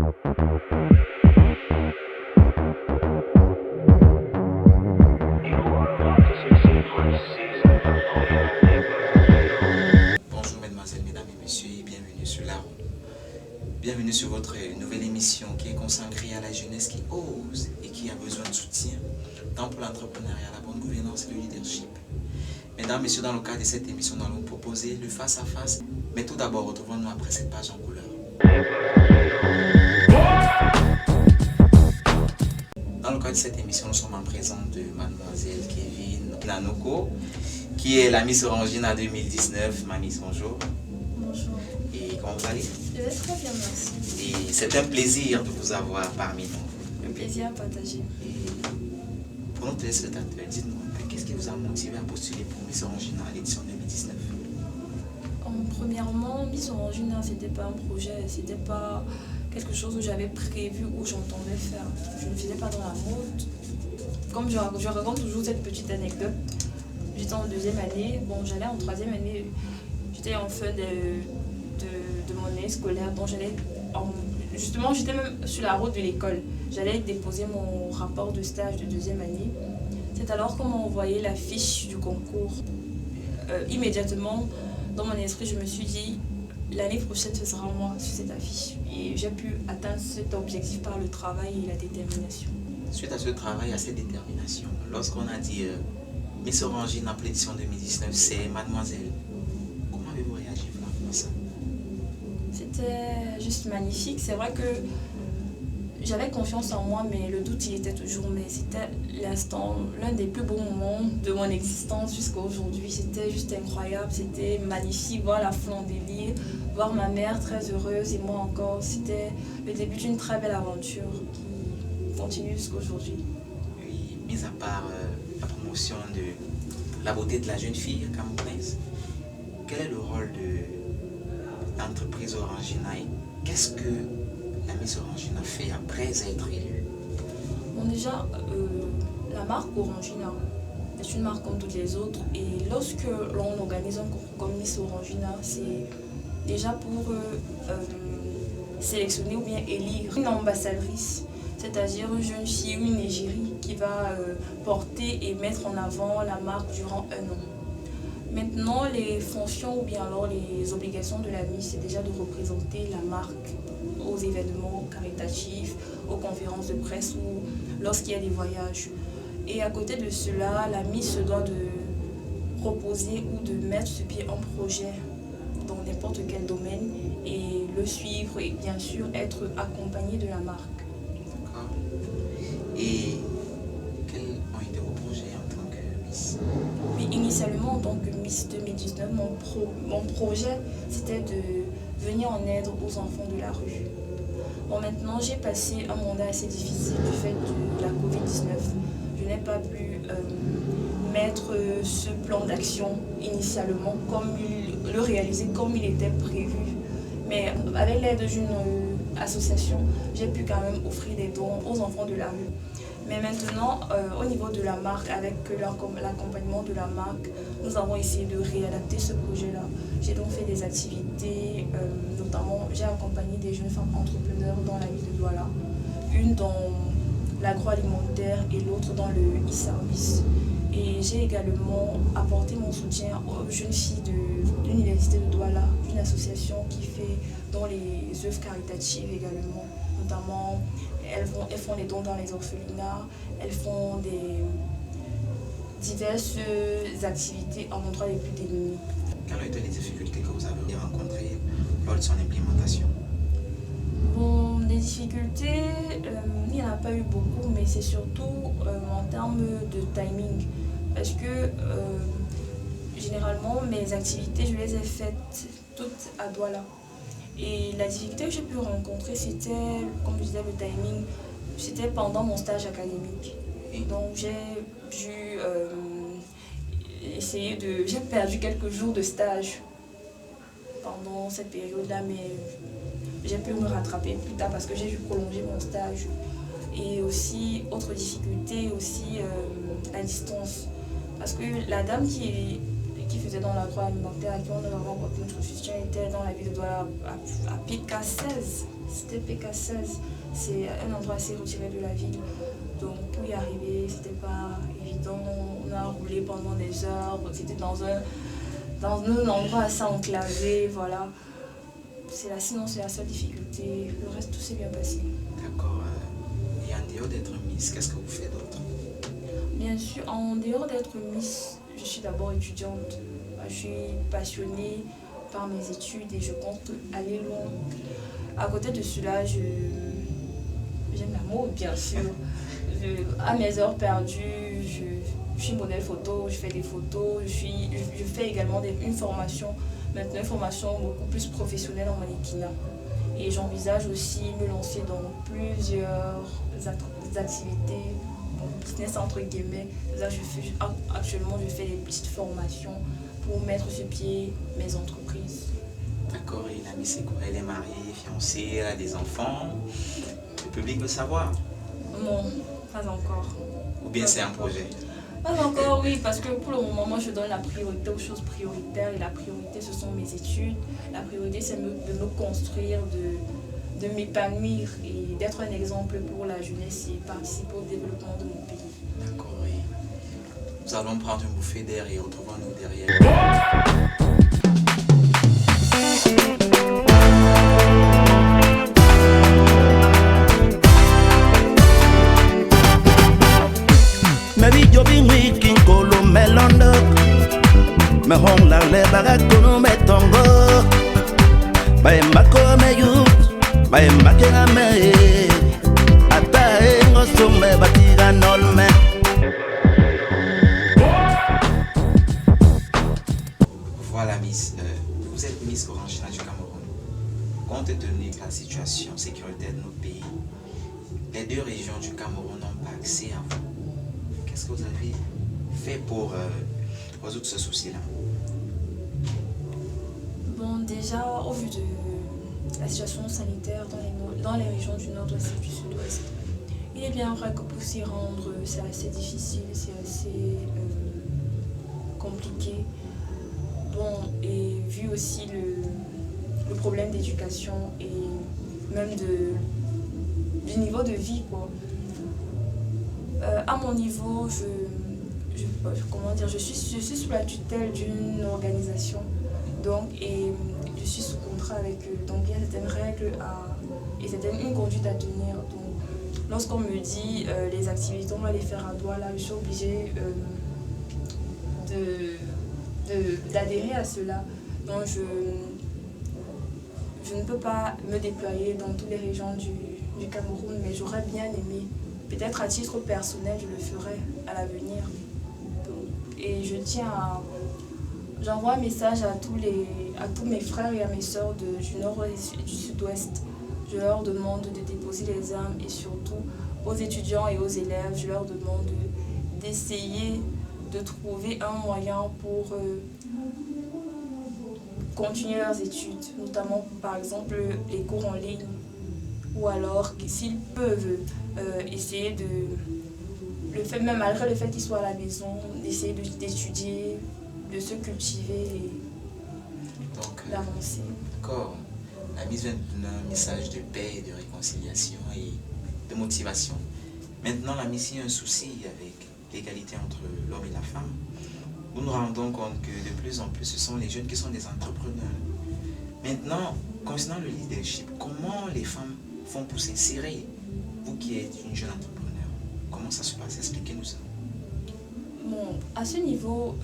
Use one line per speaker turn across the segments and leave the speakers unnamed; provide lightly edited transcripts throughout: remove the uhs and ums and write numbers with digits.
Bonjour mesdemoiselles, mesdames et messieurs et bienvenue sur la roue. Bienvenue sur votre nouvelle émission qui est consacrée à la jeunesse qui ose et qui a besoin de soutien, tant pour l'entrepreneuriat, la bonne gouvernance et le leadership. Mesdames, messieurs, dans le cadre de cette émission, nous allons vous proposer le face-à-face. Mais tout d'abord, retrouvons-nous après cette page en couleur. Dans le cadre de cette émission, nous sommes en présence de mademoiselle Kevin Nanoko, qui est la Miss Orangina 2019. Ma Miss, bonjour.
Bonjour.
Et comment vous allez?
Je vais très bien, merci.
Et c'est un plaisir de vous avoir parmi nous.
Un plaisir à partager.
Et pour nos téléspectateurs, dites-nous un peu, qu'est-ce qui vous a motivé à postuler pour Miss Orangina à l'édition 2019?
Premièrement, Miss Orangina, c'était pas un projet, c'était pas quelque chose que j'avais prévu ou j'entendais faire. Je ne faisais pas dans la mode. Comme je raconte toujours cette petite anecdote, j'étais en deuxième année, j'allais en troisième année, j'étais en fin de mon année scolaire, donc justement, j'étais même sur la route de l'école. J'allais déposer mon rapport de stage de deuxième année. C'est alors qu'on m'a envoyé la fiche du concours. Immédiatement, dans mon esprit, je me suis dit, l'année prochaine, ce sera moi sur cette affiche. Et j'ai pu atteindre cet objectif par le travail et la détermination.
Suite à ce travail, à cette détermination, lorsqu'on a dit Miss Orangina pour l'édition 2019, c'est mademoiselle, comment avez-vous réagi à ça?
C'était juste magnifique. C'est vrai que j'avais confiance en moi, mais le doute, il était toujours. Mais c'était l'instant, l'un des plus beaux moments de mon existence jusqu'à aujourd'hui. C'était juste incroyable, c'était magnifique. Voir la flamme des lits, voir ma mère très heureuse et moi encore. C'était le début d'une très belle aventure qui continue jusqu'à aujourd'hui.
Oui, mis à part la promotion de la beauté de la jeune fille camerounaise, quel est le rôle de l'entreprise Orangina et qu'est-ce que la Miss Orangina fait après être élue?
Déjà, la marque Orangina est une marque comme toutes les autres. Et lorsque l'on organise un concours comme Miss Orangina, c'est déjà pour sélectionner ou bien élire une ambassadrice, c'est-à-dire une jeune fille ou une égérie qui va porter et mettre en avant la marque durant un an. Maintenant, les fonctions ou bien alors les obligations de la Miss, c'est déjà de représenter la marque aux événements caritatifs, aux conférences de presse ou lorsqu'il y a des voyages. Et à côté de cela, la Miss se doit de proposer ou de mettre sur pied un projet dans n'importe quel domaine et le suivre et bien sûr être accompagnée de la marque.
D'accord. Et quels ont été vos projets en tant que Miss?
Oui, initialement en tant que Miss 2019, mon projet c'était de venir en aide aux enfants de la rue. Maintenant j'ai passé un mandat assez difficile du fait de la Covid-19. Je n'ai pas pu mettre ce plan d'action initialement, le réaliser comme il était prévu. Mais avec l'aide d'une association, j'ai pu quand même offrir des dons aux enfants de la rue. Mais maintenant, au niveau de la marque, avec l'accompagnement de la marque, nous avons essayé de réadapter ce projet-là. J'ai donc fait des activités, notamment j'ai accompagné des jeunes femmes entrepreneurs dans la ville de Douala, une dans l'agroalimentaire et l'autre dans le e-service. Et j'ai également apporté mon soutien aux jeunes filles de l'université de Douala, une association qui fait dans les œuvres caritatives également, notamment elles font des dons dans les orphelinats, elles font diverses activités en endroit les plus démunis.
Quelles ont été les difficultés que vous avez rencontrées lors de son implémentation?
Les difficultés, il n'y en a pas eu beaucoup, mais c'est surtout en termes de timing. Parce que généralement, mes activités, je les ai faites toutes à Douala. Et la difficulté que j'ai pu rencontrer, c'était, comme je disais, le timing. C'était pendant mon stage académique. Donc j'ai dû j'ai perdu quelques jours de stage pendant cette période-là, mais j'ai pu me rattraper plus tard parce que j'ai dû prolonger mon stage. Et aussi, autre difficulté, aussi la distance. Parce que la dame qui faisait dans l'agroalimentaire, à qui on avait rencontré notre futur, était dans la ville de Douala à pic à 16 C'était PK16. C'est un endroit assez retiré de la ville. Donc pour y arriver, c'était pas évident. On a roulé pendant des heures. C'était dans un endroit assez enclavé, voilà. Sinon, c'est la seule difficulté. Le reste, tout s'est bien passé.
D'accord. Et en dehors d'être Miss, qu'est-ce que vous faites d'autre?
Bien sûr, en dehors d'être Miss, je suis d'abord étudiante. Je suis passionnée par mes études et je compte aller loin. À côté de cela, j'aime la mode, bien sûr. À mes heures perdues, je suis modèle photo, je fais des photos, je fais également une formation, maintenant une formation beaucoup plus professionnelle en mannequinat. Et j'envisage aussi me lancer dans plusieurs activités, mon business entre guillemets. Là, actuellement, je fais des petites formations pour mettre sur pied mes entreprises.
D'accord, et l'amie c'est quoi? Elle est mariée, fiancée, elle a des enfants. Le public veut savoir.
Non, pas encore.
Ou bien c'est un projet?
Pas encore, oui, parce que pour le moment, moi, je donne la priorité aux choses prioritaires. Et la priorité, ce sont mes études. La priorité, c'est de me construire, de m'épanouir et d'être un exemple pour la jeunesse et participer au développement de mon pays.
D'accord, oui. Nous allons prendre une bouffée d'air et retrouvons-nous derrière.
Maybe you'll be making colo melondo. Me home la le bagakono me tongo. Bae mako me youth, bae makena me. Ata engo sume batiga nolme.
Voilà Miss, vous êtes Miss Orangina du Cameroun. Compte tenu de la situation sécuritaire de nos pays, les deux régions du Cameroun n'ont pas accès à vous. Qu'est-ce que vous avez fait pour résoudre ce souci-là?
Bon, déjà, au vu de la situation sanitaire dans les régions du nord-ouest et du sud-ouest, il est bien vrai que pour s'y rendre, c'est assez difficile, c'est assez compliqué. Bon, et vu aussi le problème d'éducation et même du niveau de vie, quoi. À mon niveau, je suis sous la tutelle d'une organisation, donc, et je suis sous contrat avec eux. Donc il y a certaines règles et une conduite à tenir. Donc lorsqu'on me dit les activités, on va les faire à Douala, je suis obligée d'adhérer à cela. Donc je ne peux pas me déployer dans toutes les régions du Cameroun, mais j'aurais bien aimé. Peut-être à titre personnel, je le ferai à l'avenir. Et j'envoie un message à tous mes frères et à mes sœurs du nord et du sud-ouest. Je leur demande de déposer les armes et surtout aux étudiants et aux élèves, je leur demande d'essayer de trouver un moyen pour continuer leurs études, notamment par exemple les cours en ligne, ou alors s'ils peuvent essayer même malgré le fait qu'ils soient à la maison, d'essayer d'étudier, de se cultiver et d'avancer.
D'accord. La mise un message de paix, de réconciliation et de motivation. Maintenant, la mise, il y a un souci avec l'égalité entre l'homme et la femme. Nous nous rendons compte que de plus en plus, ce sont les jeunes qui sont des entrepreneurs. Maintenant, concernant le leadership, comment les femmes font pour s'insérer? Vous qui êtes une jeune entrepreneur, comment ça se passe? Expliquez-nous ça.
Bon, à ce niveau,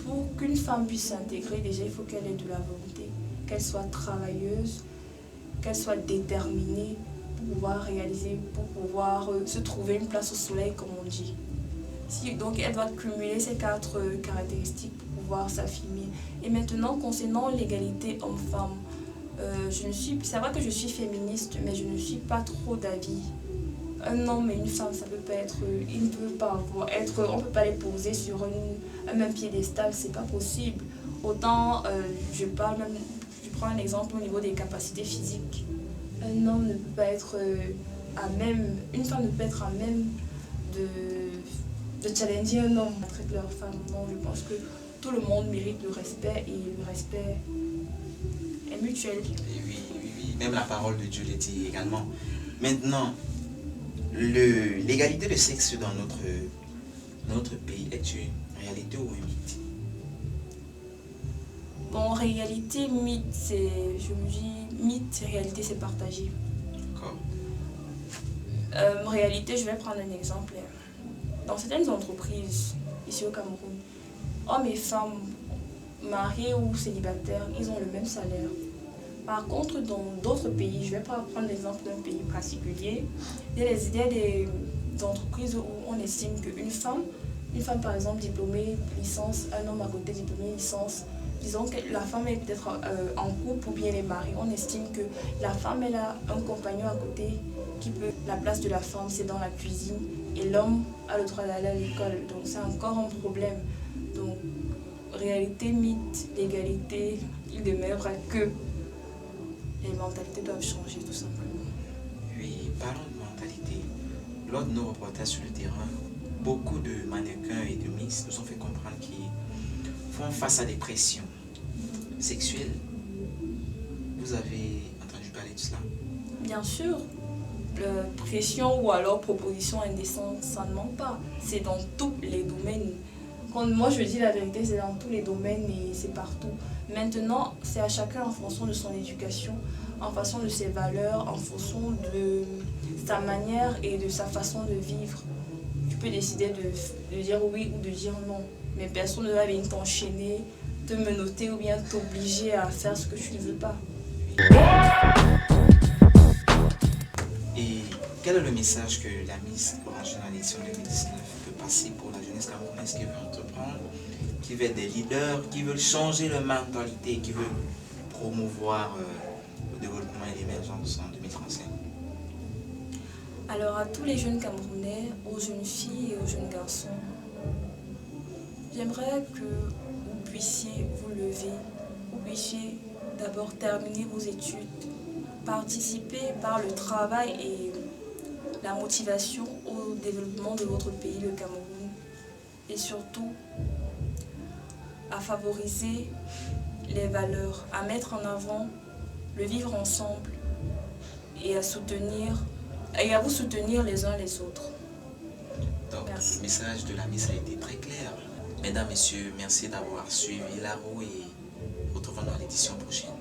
pour qu'une femme puisse s'intégrer, déjà il faut qu'elle ait de la volonté, qu'elle soit travailleuse, qu'elle soit déterminée pour pouvoir réaliser, pour pouvoir se trouver une place au soleil, comme on dit. Donc elle doit cumuler ces 4 caractéristiques pour pouvoir s'affirmer. Et maintenant, concernant l'égalité homme-femme, c'est vrai que je suis féministe, mais je ne suis pas trop d'avis. Un homme et une femme, ça peut pas être, ils ne peuvent pas on peut pas les poser sur un même piédestal, c'est pas possible. Autant, je prends un exemple au niveau des capacités physiques. Un homme ne peut pas être une femme ne peut pas être à même de challenger un homme à traiter leur femme. Non, je pense que tout le monde mérite le respect et le respect est mutuel.
Et oui, même la parole de Dieu le dit également. Maintenant, l'égalité de sexe dans notre pays est une réalité ou un mythe?
Bon, en réalité, mythe, c'est, je me dis, mythe, réalité, c'est partagé.
D'accord.
En réalité, je vais prendre un exemple. Dans certaines entreprises, ici au Cameroun, hommes et femmes, mariés ou célibataires, ils ont le même salaire. Par contre, dans d'autres pays, je ne vais pas prendre l'exemple d'un pays particulier, il y a des entreprises où on estime qu'une femme, par exemple diplômée licence, un homme à côté diplômé licence, disons que la femme est peut-être en couple ou bien elle est mariée, on estime que la femme elle a un compagnon à côté qui peut, la place de la femme c'est dans la cuisine et l'homme a le droit d'aller à l'école, donc c'est encore un problème. Donc réalité, mythe, l'égalité, il demeure que les mentalités doivent changer tout simplement.
Oui, parlons de mentalité. Lors de nos reportages sur le terrain, beaucoup de mannequins et de miss nous ont fait comprendre qu'ils font face à des pressions sexuelles. Vous avez entendu parler de cela?
Bien sûr, pression ou alors proposition indécente, ça ne manque pas. C'est dans tous les domaines. Quand moi je dis la vérité, c'est dans tous les domaines et c'est partout. Maintenant, c'est à chacun en fonction de son éducation, en fonction de ses valeurs, en fonction de sa manière et de sa façon de vivre. Tu peux décider de dire oui ou de dire non. Mais personne ne va venir t'enchaîner, te menotter ou bien t'obliger à faire ce que tu ne veux pas.
Et quel est le message que la Miss Orange dans l'édition 2019 peut passer pour la jeunesse camerounaise qui veut entreprendre, qui veut être des leaders, qui veulent changer leur mentalité, qui veut promouvoir le développement et l'émergence en 2035?
Alors à tous les jeunes Camerounais, aux jeunes filles et aux jeunes garçons, j'aimerais que vous puissiez vous lever, vous puissiez d'abord terminer vos études, participer par le travail et la motivation au développement de votre pays, le Cameroun, et surtout à favoriser les valeurs, à mettre en avant le vivre ensemble et à vous soutenir les uns les autres.
Donc,
Merci.
le message de la Miss a été très clair. Mesdames, Messieurs, merci d'avoir suivi la roue et retrouvons dans l'édition prochaine.